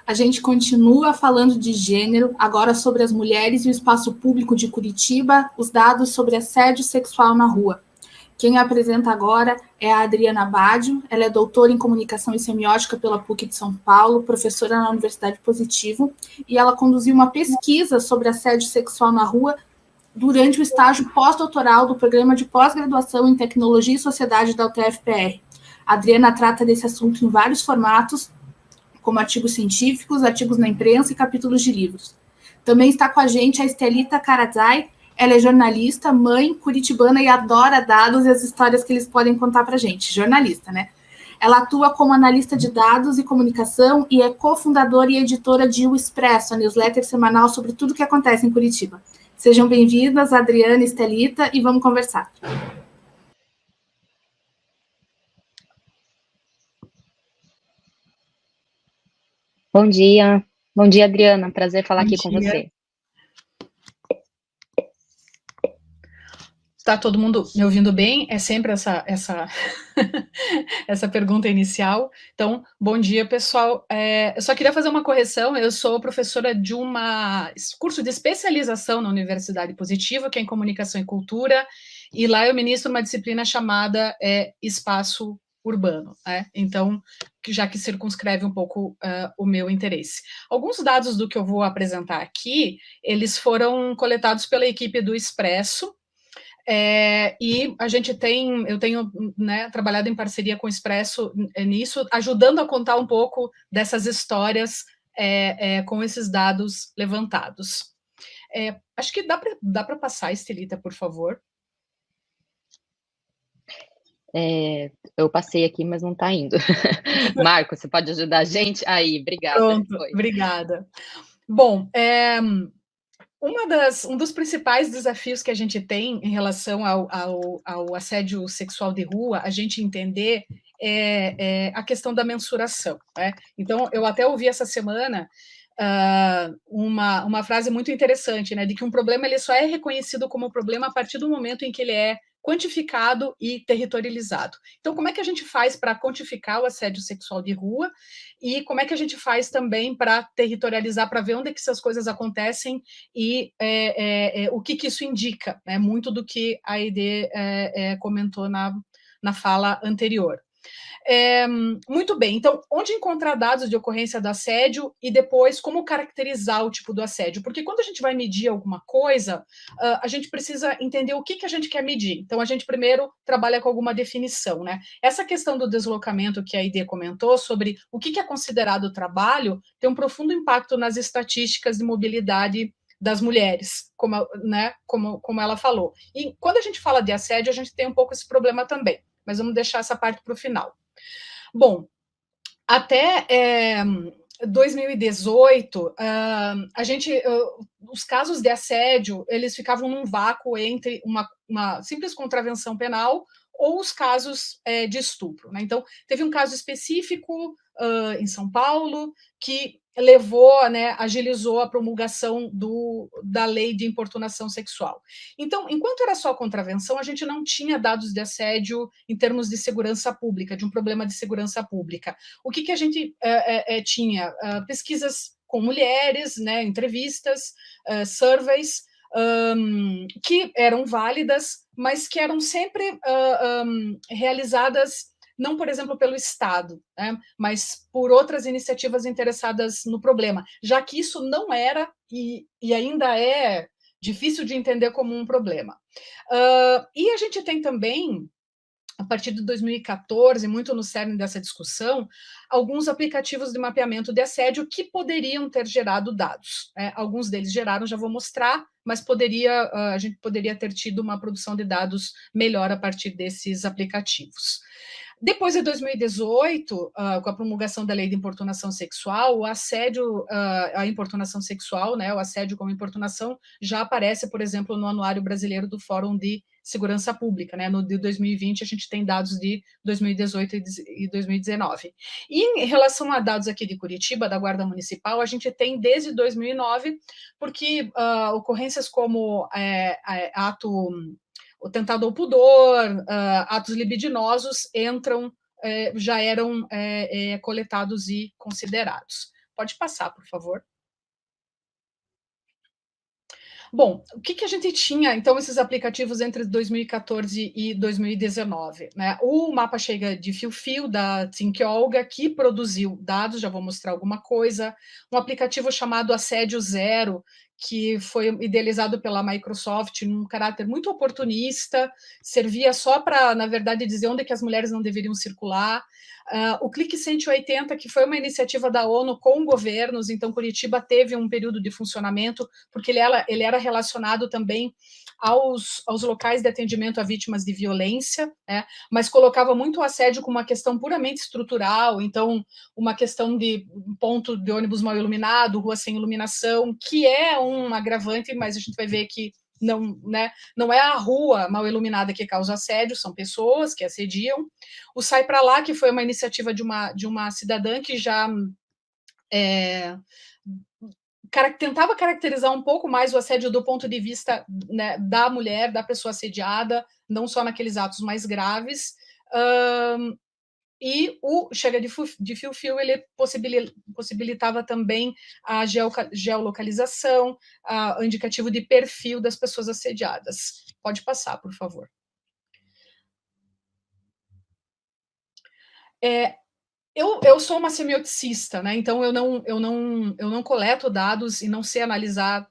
A gente continua falando de gênero, agora sobre as mulheres e o espaço público de Curitiba, os dados sobre assédio sexual na rua. Quem apresenta agora é a Adriana Baggio, ela é doutora em comunicação e semiótica pela PUC de São Paulo, professora na Universidade Positivo, e ela conduziu uma pesquisa sobre assédio sexual na rua durante o estágio pós-doutoral do Programa de Pós-Graduação em Tecnologia e Sociedade da UTF-PR. A Adriana trata desse assunto em vários formatos, como artigos científicos, artigos na imprensa e capítulos de livros. Também está com a gente a Estelita Karazai. Ela é jornalista, mãe, curitibana e adora dados e as histórias que eles podem contar para a gente. Jornalista, né? Ela atua como analista de dados e comunicação e é cofundadora e editora de O Expresso, a newsletter semanal sobre tudo o que acontece em Curitiba. Sejam bem-vindas, Adriana e Estelita, e vamos conversar. Bom dia, Adriana, prazer falar aqui com você. Está todo mundo me ouvindo bem? É sempre essa pergunta inicial. Então, bom dia, pessoal. Eu só queria fazer uma correção. Eu sou professora de um curso de especialização na Universidade Positiva, que é em Comunicação e Cultura, e lá eu ministro uma disciplina chamada Espaço Urbano, né? Então, já que circunscreve um pouco o meu interesse. Alguns dados do que eu vou apresentar aqui, eles foram coletados pela equipe do Expresso, e eu tenho, né, trabalhado em parceria com o Expresso nisso, ajudando a contar um pouco dessas histórias com esses dados levantados. Acho que dá para passar, Estelita, por favor. Eu passei aqui, mas não está indo. Marco, você pode ajudar a gente? Aí, obrigada. Pronto, obrigada. Bom, um dos principais desafios que a gente tem em relação ao assédio sexual de rua, a gente entender a questão da mensuração, né? Então, eu até ouvi essa semana uma frase muito interessante, né, de que um problema ele só é reconhecido como problema a partir do momento em que ele é quantificado e territorializado. Então, como é que a gente faz para quantificar o assédio sexual de rua e como é que a gente faz também para territorializar, para ver onde é que essas coisas acontecem e o que isso indica, né? Muito do que a Aide comentou na fala anterior. Muito bem, então, onde encontrar dados de ocorrência do assédio e depois como caracterizar o tipo do assédio? Porque quando a gente vai medir alguma coisa, a gente precisa entender o que a gente quer medir. Então, a gente primeiro trabalha com alguma definição, né? Essa questão do deslocamento que a Aide comentou sobre o que é considerado trabalho tem um profundo impacto nas estatísticas de mobilidade das mulheres, como ela falou. E quando a gente fala de assédio, a gente tem um pouco esse problema também, mas vamos deixar essa parte para o final. Bom, até 2018, os casos de assédio, eles ficavam num vácuo entre uma simples contravenção penal ou os casos de estupro, né? Então, teve um caso específico em São Paulo que levou, né, agilizou a promulgação da lei de importunação sexual. Então, enquanto era só contravenção, a gente não tinha dados de assédio em termos de segurança pública, de um problema de segurança pública. O que a gente tinha? Pesquisas com mulheres, né, entrevistas, surveys, que eram válidas, mas que eram sempre realizadas não, por exemplo, pelo Estado, né, mas por outras iniciativas interessadas no problema, já que isso não era e ainda é difícil de entender como um problema. E a gente tem também, a partir de 2014, muito no cerne dessa discussão, alguns aplicativos de mapeamento de assédio que poderiam ter gerado dados, né? Alguns deles geraram, já vou mostrar, mas a gente poderia ter tido uma produção de dados melhor a partir desses aplicativos. Depois de 2018, com a promulgação da lei de importunação sexual, o assédio, a importunação sexual, né, o assédio como importunação, já aparece, por exemplo, no Anuário Brasileiro do Fórum de Segurança Pública, né? No de 2020, a gente tem dados de 2018 e 2019. E em relação a dados aqui de Curitiba, da Guarda Municipal, a gente tem desde 2009, porque ocorrências como o tentado ao pudor, atos libidinosos já eram coletados e considerados. Pode passar, por favor. Bom, o que a gente tinha, então, esses aplicativos entre 2014 e 2019, né? O mapa chega de fio-fio da Think Olga, que produziu dados, já vou mostrar alguma coisa, um aplicativo chamado Assédio Zero, que foi idealizado pela Microsoft num caráter muito oportunista, servia só para, na verdade, dizer onde que as mulheres não deveriam circular. O Clique 180, que foi uma iniciativa da ONU com governos, então Curitiba teve um período de funcionamento, porque ele era relacionado também aos locais de atendimento a vítimas de violência, né, mas colocava muito o assédio como uma questão puramente estrutural, então uma questão de ponto de ônibus mal iluminado, rua sem iluminação, que é um agravante, mas a gente vai ver que não, né, não é a rua mal iluminada que causa assédio, são pessoas que assediam. O Sai Pra Lá, que foi uma iniciativa de uma cidadã que já tentava caracterizar um pouco mais o assédio do ponto de vista, né, da mulher, da pessoa assediada, não só naqueles atos mais graves. E o Chega de Fio-Fio, ele possibilitava também a geolocalização, o indicativo de perfil das pessoas assediadas. Pode passar, por favor. Eu sou uma semioticista, né? Então eu não coleto dados e não sei analisar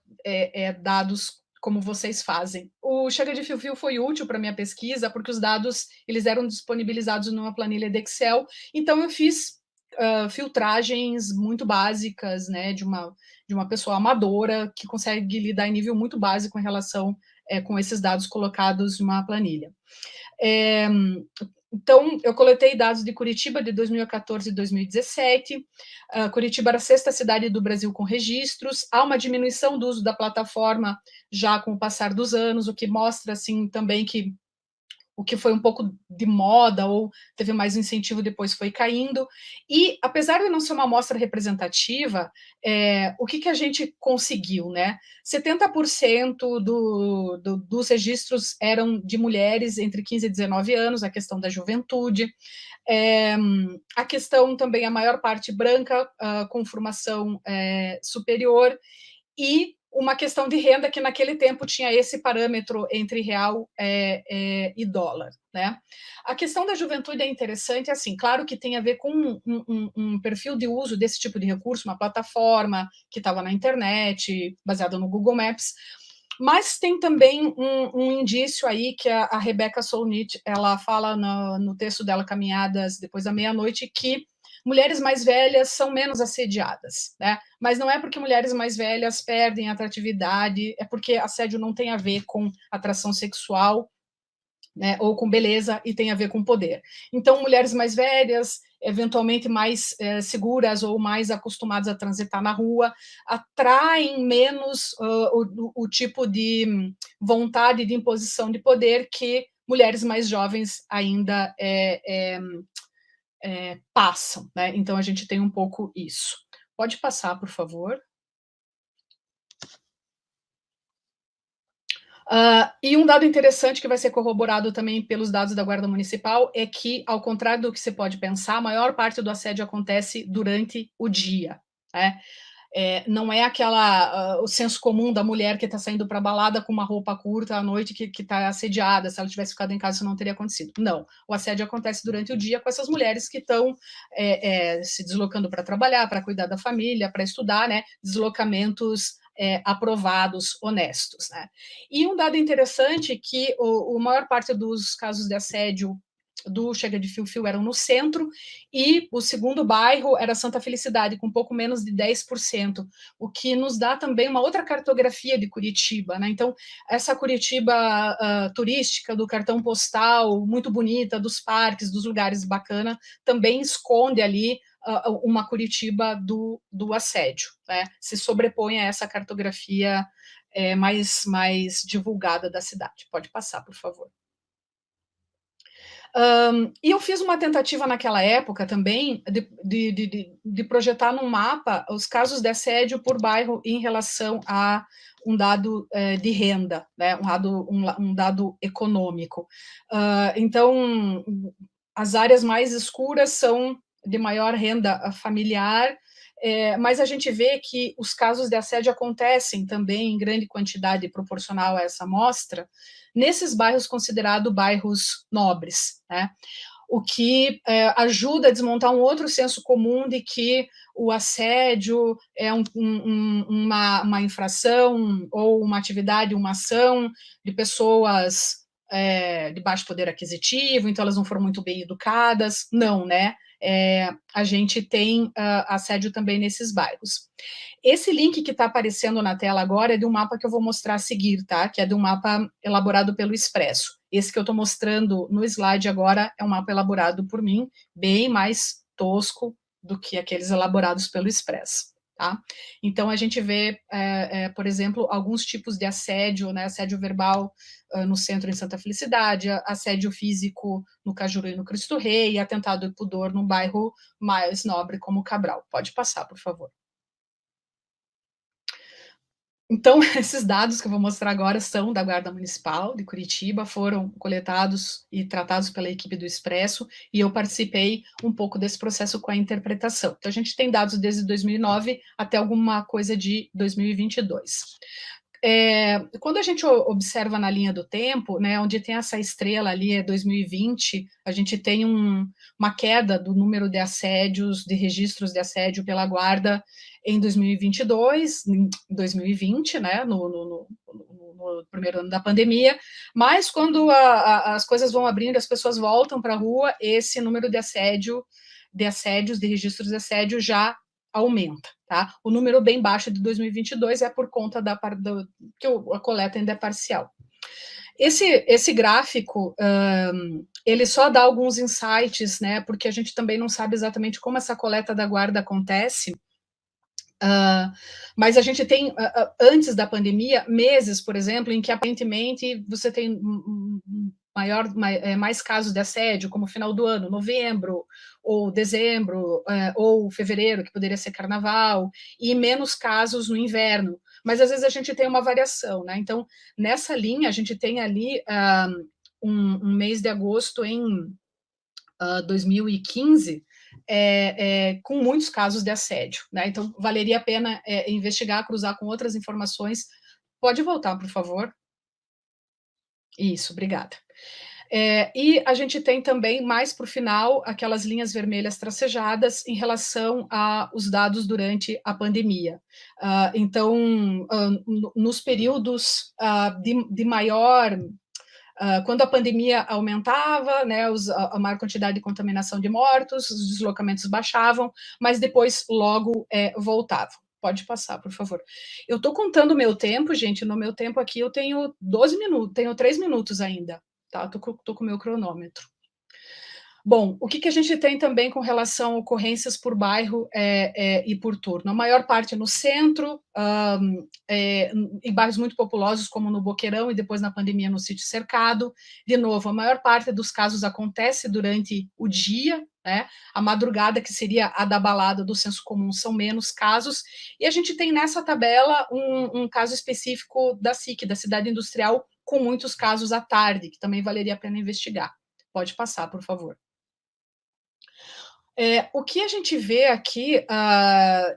dados como vocês fazem. O Chega de Fio-Fio foi útil para minha pesquisa, porque os dados eles eram disponibilizados numa planilha de Excel, então eu fiz filtragens muito básicas, né, de uma pessoa amadora que consegue lidar em nível muito básico em relação com esses dados colocados numa planilha. Então, eu coletei dados de Curitiba de 2014 e 2017. Curitiba era a sexta cidade do Brasil com registros. Há uma diminuição do uso da plataforma já com o passar dos anos, o que mostra, assim, também que o que foi um pouco de moda ou teve mais incentivo depois foi caindo. E, apesar de não ser uma amostra representativa, o que a gente conseguiu, né? 70% dos registros eram de mulheres entre 15 e 19 anos, a questão da juventude. A questão também, a maior parte branca, com formação superior, e uma questão de renda que naquele tempo tinha esse parâmetro entre real e dólar, né? A questão da juventude é interessante, assim, claro que tem a ver com um perfil de uso desse tipo de recurso, uma plataforma que estava na internet, baseada no Google Maps, mas tem também um indício aí que a Rebecca Solnit, ela fala no texto dela, Caminhadas Depois da Meia-Noite, que mulheres mais velhas são menos assediadas, né? Mas não é porque mulheres mais velhas perdem atratividade, é porque assédio não tem a ver com atração sexual, né, ou com beleza, e tem a ver com poder. Então, mulheres mais velhas, eventualmente mais seguras ou mais acostumadas a transitar na rua, atraem menos o tipo de vontade de imposição de poder que mulheres mais jovens ainda passam, né? Então a gente tem um pouco isso. Pode passar, por favor. E um dado interessante que vai ser corroborado também pelos dados da Guarda Municipal é que, ao contrário do que você pode pensar, a maior parte do assédio acontece durante o dia, né? Não é o senso comum da mulher que está saindo para a balada com uma roupa curta à noite que está assediada, se ela tivesse ficado em casa isso não teria acontecido. Não, o assédio acontece durante o dia com essas mulheres que estão se deslocando para trabalhar, para cuidar da família, para estudar, né? Deslocamentos aprovados, honestos, né? E um dado interessante é que a maior parte dos casos de assédio do Chega de Fio-Fio eram no centro, e o segundo bairro era Santa Felicidade, com um pouco menos de 10%, o que nos dá também uma outra cartografia de Curitiba, né? Então, essa Curitiba turística, do cartão postal, muito bonita, dos parques, dos lugares bacana, também esconde ali uma Curitiba do assédio, né? Se sobrepõe a essa cartografia mais divulgada da cidade. Pode passar, por favor. E eu fiz uma tentativa naquela época também de projetar num mapa os casos de assédio por bairro em relação a um dado de renda, né, um dado econômico. Então, as áreas mais escuras são de maior renda familiar, mas a gente vê que os casos de assédio acontecem também em grande quantidade proporcional a essa amostra, nesses bairros considerados bairros nobres, né? O que ajuda a desmontar um outro senso comum de que o assédio é uma infração ou uma atividade, uma ação de pessoas de baixo poder aquisitivo, então elas não foram muito bem educadas. Não, né? A gente tem assédio também nesses bairros. Esse link que está aparecendo na tela agora é de um mapa que eu vou mostrar a seguir, tá? Que é de um mapa elaborado pelo Expresso. Esse que eu estou mostrando no slide agora é um mapa elaborado por mim, bem mais tosco do que aqueles elaborados pelo Expresso. Tá? Então, a gente vê, por exemplo, alguns tipos de assédio, né? Assédio verbal no centro em Santa Felicidade, assédio físico no Cajuru e no Cristo Rei, e atentado e pudor no bairro mais nobre como Cabral. Pode passar, por favor. Então, esses dados que eu vou mostrar agora são da Guarda Municipal de Curitiba, foram coletados e tratados pela equipe do Expresso, e eu participei um pouco desse processo com a interpretação. Então, a gente tem dados desde 2009 até alguma coisa de 2022. Quando a gente observa na linha do tempo, né, onde tem essa estrela ali, é 2020, a gente tem uma queda do número de assédios, de registros de assédio pela Guarda em 2022, em 2020, né, no primeiro ano da pandemia, mas quando as coisas vão abrindo, as pessoas voltam para a rua, esse número de assédios, de registros de assédio já aumenta, tá? O número bem baixo de 2022 é por conta que a coleta ainda é parcial. Esse gráfico, ele só dá alguns insights, né? Porque a gente também não sabe exatamente como essa coleta da Guarda acontece, mas a gente tem, antes da pandemia, meses, por exemplo, em que aparentemente você tem mais casos de assédio, como final do ano, novembro, ou dezembro, ou fevereiro, que poderia ser carnaval, e menos casos no inverno. Mas às vezes a gente tem uma variação, né? Então, nessa linha, a gente tem ali um mês de agosto em 2015, com muitos casos de assédio, né? Então, valeria a pena investigar, cruzar com outras informações. Pode voltar, por favor. Isso, obrigada. E a gente tem também, mais para o final, aquelas linhas vermelhas tracejadas em relação aos dados durante a pandemia. Então, nos períodos de maior... quando a pandemia aumentava, né, a maior quantidade de contaminação de mortos, os deslocamentos baixavam, mas depois logo voltavam. Pode passar, por favor. Eu estou contando o meu tempo, gente. No meu tempo aqui eu tenho 12 minutos, tenho 3 minutos ainda. Tá? Estou com o meu cronômetro. Bom, o que a gente tem também com relação a ocorrências por bairro e por turno? A maior parte no centro, em bairros muito populosos, como no Boqueirão, e depois na pandemia no Sítio Cercado. De novo, a maior parte dos casos acontece durante o dia, né? A madrugada, que seria a da balada do senso comum, são menos casos. E a gente tem nessa tabela um caso específico da SIC, da Cidade Industrial, com muitos casos à tarde, que também valeria a pena investigar. Pode passar, por favor. O que a gente vê aqui,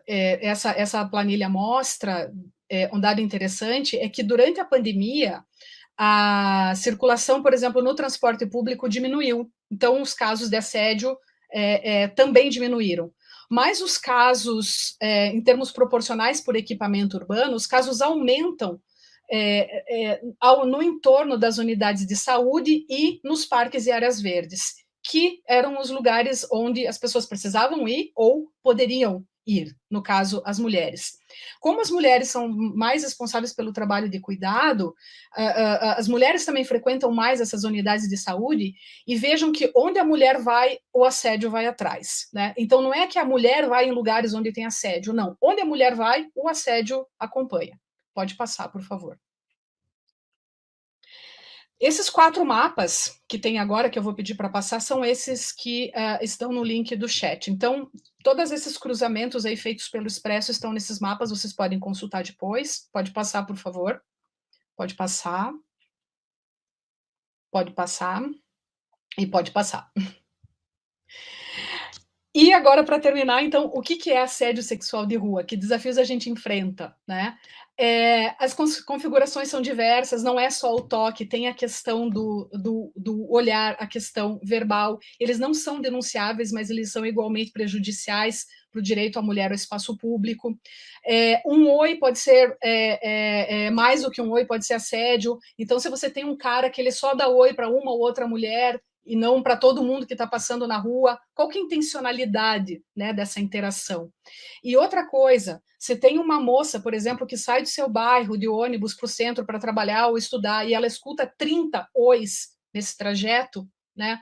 essa planilha mostra, um dado interessante, é que durante a pandemia, a circulação, por exemplo, no transporte público diminuiu. Então, os casos de assédio também diminuíram. Mas os casos, em termos proporcionais por equipamento urbano, os casos aumentam no entorno das unidades de saúde e nos parques e áreas verdes, que eram os lugares onde as pessoas precisavam ir ou poderiam ir, no caso, as mulheres. Como as mulheres são mais responsáveis pelo trabalho de cuidado, as mulheres também frequentam mais essas unidades de saúde, e vejam que onde a mulher vai, o assédio vai atrás, né? Então, não é que a mulher vai em lugares onde tem assédio, não. Onde a mulher vai, o assédio acompanha. Pode passar, por favor. Esses 4 mapas que tem agora, que eu vou pedir para passar, são esses que estão no link do chat. Então, todos esses cruzamentos aí feitos pelo Expresso estão nesses mapas, vocês podem consultar depois. Pode passar, por favor. Pode passar. Pode passar. E pode passar. E agora, para terminar, então, o que é assédio sexual de rua? Que desafios a gente enfrenta, né? As configurações são diversas, não é só o toque, tem a questão do olhar, a questão verbal. Eles não são denunciáveis, mas eles são igualmente prejudiciais para o direito à mulher ao espaço público. Um oi pode ser mais do que um oi, pode ser assédio. Então, se você tem um cara que ele só dá oi para uma ou outra mulher, e não para todo mundo que está passando na rua, qual que é a intencionalidade, né, dessa interação? E outra coisa, você tem uma moça, por exemplo, que sai do seu bairro de ônibus para o centro para trabalhar ou estudar, e ela escuta 30 ois nesse trajeto, né?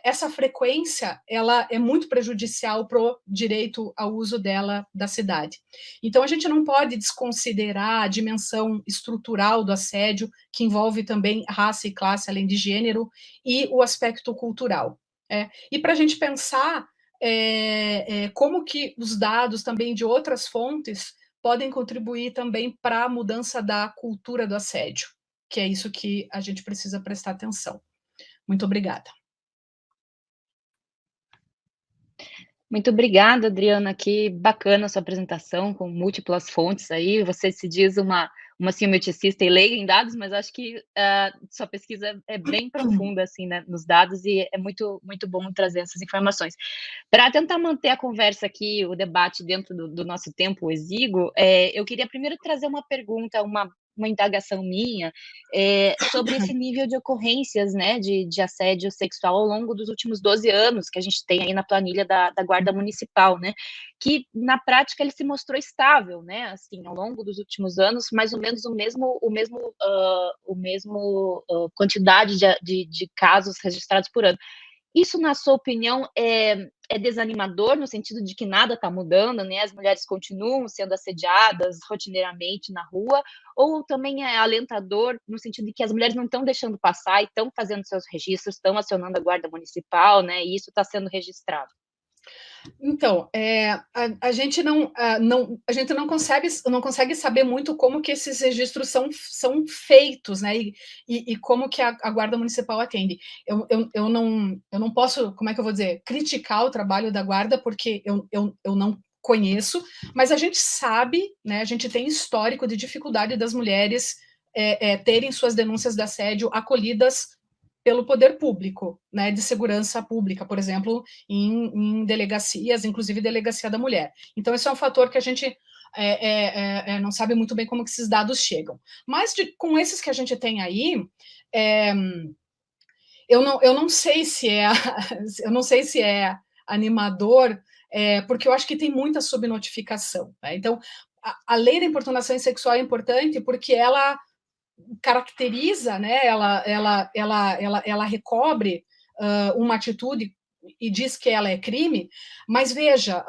Essa frequência ela é muito prejudicial para o direito ao uso dela da cidade. Então, a gente não pode desconsiderar a dimensão estrutural do assédio, que envolve também raça e classe, além de gênero, e o aspecto cultural. E para a gente pensar como que os dados também de outras fontes podem contribuir também para a mudança da cultura do assédio, que é isso que a gente precisa prestar atenção. Muito obrigada. Muito obrigada, Adriana, que bacana a sua apresentação, com múltiplas fontes aí, você se diz uma semioticista e leiga em dados, mas acho que sua pesquisa é bem profunda, assim, né, nos dados, e é muito, muito bom trazer essas informações. Para tentar manter a conversa aqui, o debate dentro do nosso tempo exíguo, eu queria primeiro trazer uma pergunta, uma indagação minha, sobre esse nível de ocorrências, né, de assédio sexual ao longo dos últimos 12 anos, que a gente tem aí na planilha da Guarda Municipal, né, que na prática ele se mostrou estável, né, assim, ao longo dos últimos anos, mais ou menos o mesmo quantidade de casos registrados por ano. Isso, na sua opinião, é desanimador, no sentido de que nada está mudando, né? As mulheres continuam sendo assediadas rotineiramente na rua, ou também é alentador, no sentido de que as mulheres não estão deixando passar e estão fazendo seus registros, estão acionando a Guarda Municipal, né? E isso está sendo registrado. Então, a gente não consegue saber muito como que esses registros são feitos, né? E como que a Guarda Municipal atende. Eu não posso, como é que eu vou dizer, criticar o trabalho da Guarda, porque eu não conheço, mas a gente sabe, né? A gente tem histórico de dificuldade das mulheres terem suas denúncias de assédio acolhidas pelo poder público, né, de segurança pública, por exemplo, em delegacias, inclusive delegacia da mulher. Então, esse é um fator que a gente não sabe muito bem como que esses dados chegam. Mas com esses que a gente tem aí, eu não sei se eu não sei se é animador, porque eu acho que tem muita subnotificação. Né? Então, a lei da importunação sexual é importante porque ela caracteriza, né? Ela recobre uma atitude e diz que ela é crime, mas veja,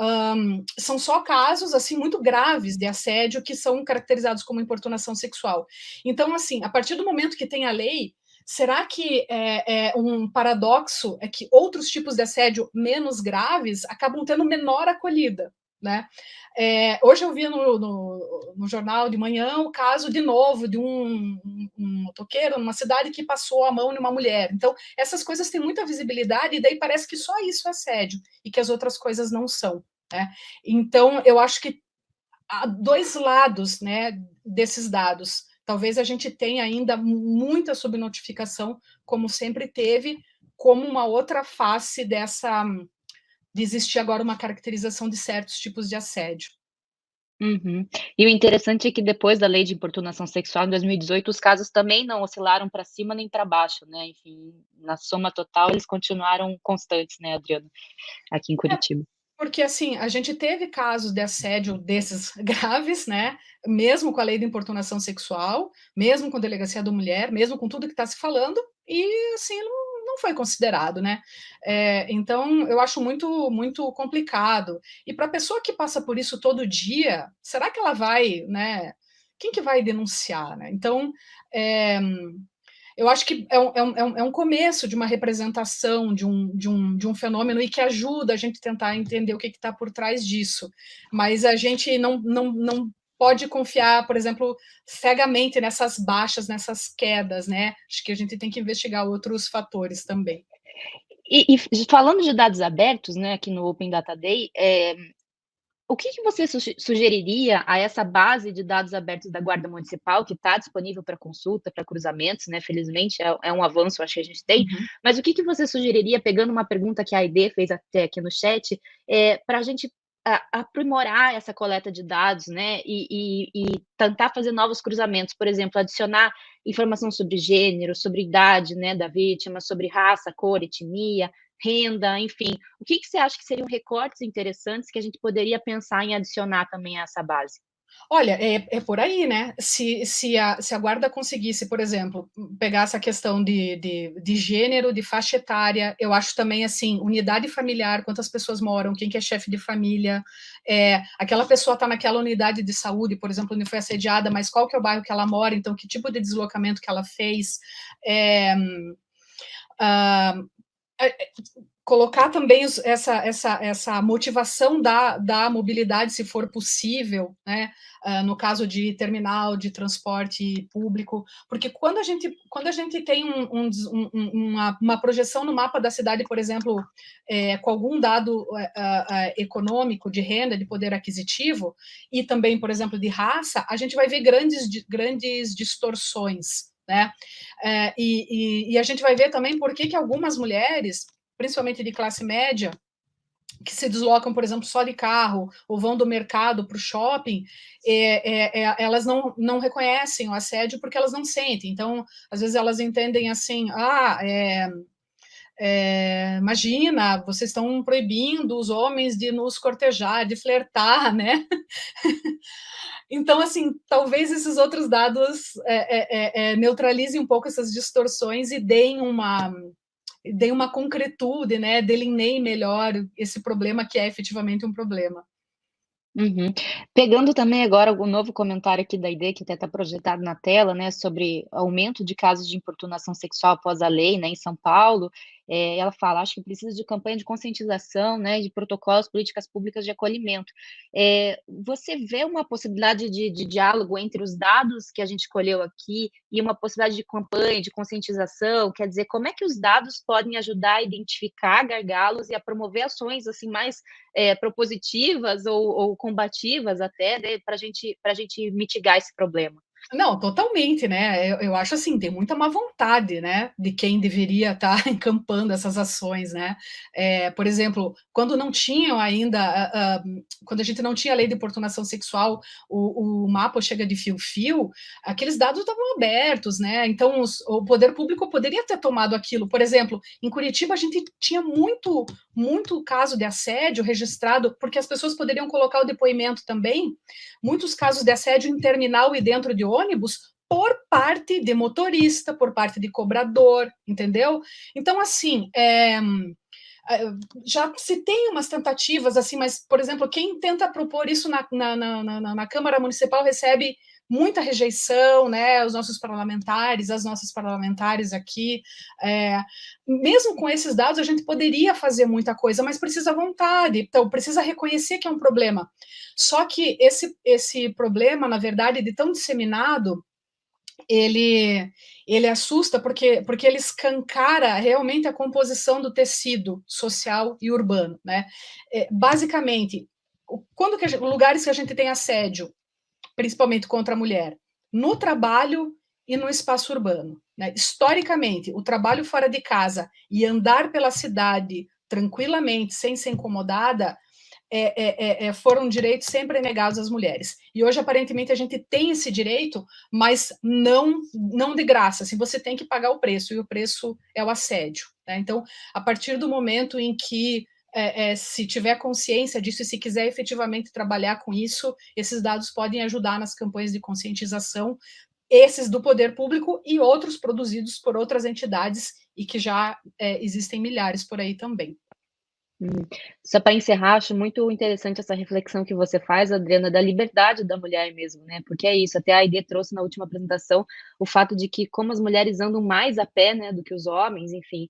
são só casos assim muito graves de assédio que são caracterizados como importunação sexual. Então, assim, a partir do momento que tem a lei, será que um paradoxo é que outros tipos de assédio menos graves acabam tendo menor acolhida? Né? Hoje eu vi no jornal de manhã o caso de novo de um motoqueiro numa cidade que passou a mão numa mulher. Então, essas coisas têm muita visibilidade e daí parece que só isso é assédio e que as outras coisas não são. Né? Então, eu acho que há dois lados, né, desses dados. Talvez a gente tenha ainda muita subnotificação, como sempre teve, como uma outra face de existir agora uma caracterização de certos tipos de assédio. Uhum. E o interessante é que depois da lei de importunação sexual, em 2018, os casos também não oscilaram para cima nem para baixo, né? Enfim, na soma total, eles continuaram constantes, né, Adriana, aqui em Curitiba. Porque, assim, a gente teve casos de assédio desses graves, né? Mesmo com a lei de importunação sexual, mesmo com a delegacia da mulher, mesmo com tudo que está se falando, e, assim, não foi considerado, né? Então, eu acho muito, muito complicado. E para a pessoa que passa por isso todo dia, será que ela vai, né? Quem que vai denunciar, né? Então, eu acho que é um começo de uma representação de um fenômeno e que ajuda a gente a tentar entender o que está por trás disso. Mas a gente não pode confiar, por exemplo, cegamente nessas baixas, nessas quedas, né? Acho que a gente tem que investigar outros fatores também. Falando de dados abertos, né, aqui no Open Data Day, o que que você sugeriria a essa base de dados abertos da Guarda Municipal, que está disponível para consulta, para cruzamentos, né? Felizmente é um avanço, acho que a gente tem. Uhum. Mas o que que você sugeriria, pegando uma pergunta que a Aide fez até aqui no chat, para a gente aprimorar essa coleta de dados, né? E tentar fazer novos cruzamentos, por exemplo, adicionar informação sobre gênero, sobre idade, né, da vítima, sobre raça, cor, etnia, renda, enfim. O que que você acha que seriam recortes interessantes que a gente poderia pensar em adicionar também a essa base? Olha, é por aí, né? Se a guarda conseguisse, por exemplo, pegar essa questão de gênero, de faixa etária, eu acho também assim, unidade familiar, quantas pessoas moram, quem que é chefe de família, aquela pessoa está naquela unidade de saúde, por exemplo, onde foi assediada, mas qual que é o bairro que ela mora, então que tipo de deslocamento que ela fez. É, ah, colocar também essa motivação da mobilidade, se for possível, né? No caso de terminal de transporte público, porque quando a gente tem uma projeção no mapa da cidade, por exemplo, com algum dado econômico, de renda, de poder aquisitivo, e também, por exemplo, de raça, a gente vai ver grandes distorções, né? E a gente vai ver também por que algumas mulheres, principalmente de classe média, que se deslocam, por exemplo, só de carro, ou vão do mercado para o shopping, elas não reconhecem o assédio porque elas não sentem. Então, às vezes elas entendem assim, imagina, vocês estão proibindo os homens de nos cortejar, de flertar, né? Então, assim, talvez esses outros dados neutralizem um pouco essas distorções e deem uma concretude, né? Delineiem melhor esse problema que é efetivamente um problema. Uhum. Pegando também agora o novo comentário aqui da ID, que até está projetado na tela, né, sobre aumento de casos de importunação sexual após a lei, né, em São Paulo, ela fala: "Acho que precisa de campanha de conscientização, né, de protocolos, políticas públicas de acolhimento". Você vê uma possibilidade de diálogo entre os dados que a gente colheu aqui e uma possibilidade de campanha, de conscientização? Quer dizer, como é que os dados podem ajudar a identificar gargalos e a promover ações, assim, mais propositivas ou combativas até, né, para a gente mitigar esse problema. Não, totalmente, né? Eu acho assim, tem muita má vontade, né? De quem deveria estar encampando essas ações, né? Por exemplo, quando não tinham ainda, quando a gente não tinha a lei de importunação sexual, o mapa chega de fio-fio, aqueles dados estavam abertos, né? Então o poder público poderia ter tomado aquilo. Por exemplo, em Curitiba a gente tinha muito caso de assédio registrado, porque as pessoas poderiam colocar o depoimento também, muitos casos de assédio em terminal e dentro de ônibus, por parte de motorista, por parte de cobrador, entendeu? Então, assim, já se tem umas tentativas, assim, mas, por exemplo, quem tenta propor isso na Câmara Municipal recebe muita rejeição, né? Os nossos parlamentares, as nossas parlamentares aqui. Mesmo com esses dados, a gente poderia fazer muita coisa, mas precisa vontade, então precisa reconhecer que é um problema. Só que esse problema, na verdade, de tão disseminado, ele assusta porque ele escancara realmente a composição do tecido social e urbano, né? Basicamente, lugares que a gente tem assédio, principalmente contra a mulher, no trabalho e no espaço urbano, né? Historicamente, o trabalho fora de casa e andar pela cidade tranquilamente, sem ser incomodada, foram direitos sempre negados às mulheres. E hoje, aparentemente, a gente tem esse direito, mas não de graça. Assim, você tem que pagar o preço, e o preço é o assédio, né? Então, a partir do momento em que se tiver consciência disso e se quiser efetivamente trabalhar com isso, esses dados podem ajudar nas campanhas de conscientização, esses do poder público e outros produzidos por outras entidades e que já existem milhares por aí também. Só para encerrar, acho muito interessante essa reflexão que você faz, Adriana, da liberdade da mulher mesmo, né? Porque é isso, até a Aide trouxe na última apresentação o fato de que, como as mulheres andam mais a pé, né, do que os homens, enfim,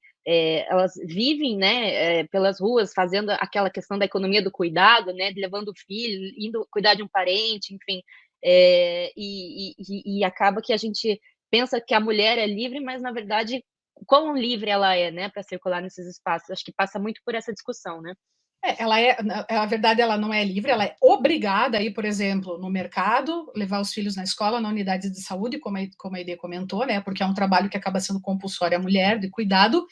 elas vivem, né, pelas ruas, fazendo aquela questão da economia do cuidado, né, levando o filho, indo cuidar de um parente, enfim, e acaba que a gente pensa que a mulher é livre, mas na verdade quão livre ela é, né, para circular nesses espaços. Acho que passa muito por essa discussão, né? Na verdade, ela não é livre, ela é obrigada a ir, por exemplo, no mercado, levar os filhos na escola, na unidade de saúde, como a Aide comentou, né, porque é um trabalho que acaba sendo compulsório à mulher, de cuidado,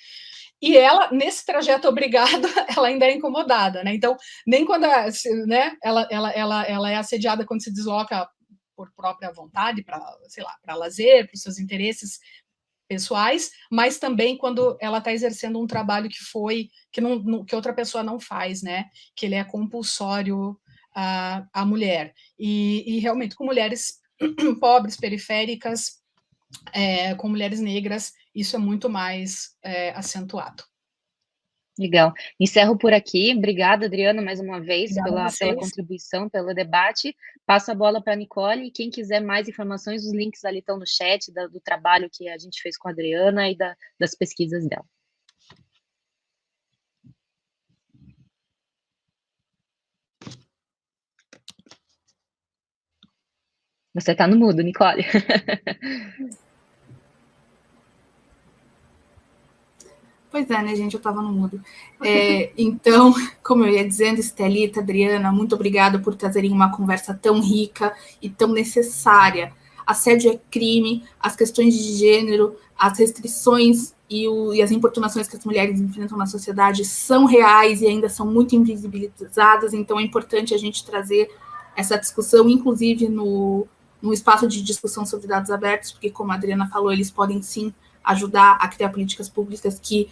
e ela, nesse trajeto obrigada, ela ainda é incomodada, né, então, nem quando, né, ela é assediada quando se desloca por própria vontade, para, sei lá, para lazer, para os seus interesses pessoais, mas também quando ela está exercendo um trabalho que outra pessoa não faz, né? Que ele é compulsório à mulher. E realmente, com mulheres pobres, periféricas, com mulheres negras, isso é muito mais acentuado. Legal. Encerro por aqui. Obrigada, Adriana, mais uma vez, Obrigada pela contribuição, pelo debate. Passo a bola para a Nicole, e quem quiser mais informações, os links ali estão no chat do trabalho que a gente fez com a Adriana e das pesquisas dela. Você está no mudo, Nicole. Pois é, né, gente? Eu estava no mudo. Então, como eu ia dizendo, Estelita, Adriana, muito obrigada por trazerem uma conversa tão rica e tão necessária. Assédio é crime, as questões de gênero, as restrições e as importunações que as mulheres enfrentam na sociedade são reais e ainda são muito invisibilizadas, então é importante a gente trazer essa discussão, inclusive no espaço de discussão sobre dados abertos, porque, como a Adriana falou, eles podem sim ajudar a criar políticas públicas que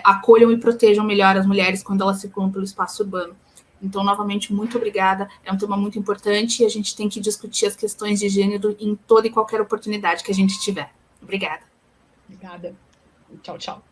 acolham e protejam melhor as mulheres quando elas circulam pelo espaço urbano. Então, novamente, muito obrigada. É um tema muito importante e a gente tem que discutir as questões de gênero em toda e qualquer oportunidade que a gente tiver. Obrigada. Obrigada. Tchau, tchau.